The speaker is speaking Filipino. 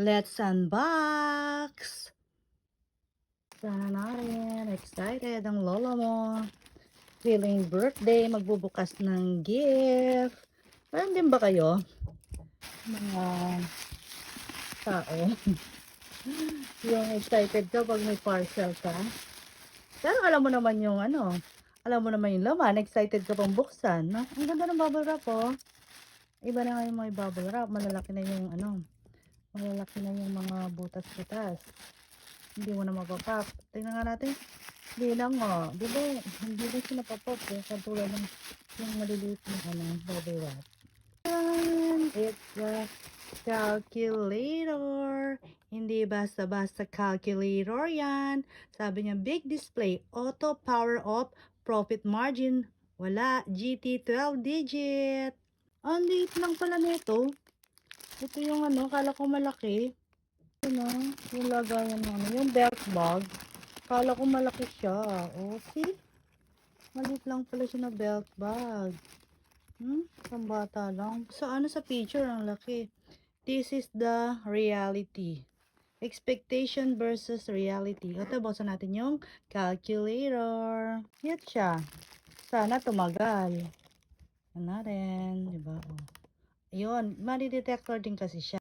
Let's unbox! Sana natin. Excited ang lola mo. Feeling birthday. Magbubukas ng gift. Parang din ba kayo? Mga tao. Yung excited ka pag may parcel ka. Pero alam mo naman yung alam mo naman yung laman. Excited ka pang buksan. No? Ang ganda ng bubble wrap oh. Iba na nga yung mga bubble wrap. Malalaki na yung malalaki na yung mga butas-butas. Hindi mo na mapapop. Tingnan nga natin. Hindi lang oh. Di ba? Hindi rin siya napapop eh. Katulad ng yung maliliit na bubble wrap. And it's a calculator. Hindi basta-basta calculator yan. Sabi niya, big display, auto power off, profit margin, wala, GT 12 digit. Ang liit lang pala nito. Ito yung kala ko malaki. Yung lagayan yung belt bag. Kala ko malaki siya. Oh, see? Maliit lang pala siya na belt bag. Pambata lang. Sa picture ang laki. This is the reality. Expectation versus reality. O, tabasan natin yung calculator. Cute siya. Sana tumagal. Ano rin, diba? O. Ayun, mali-detector din kasi siya.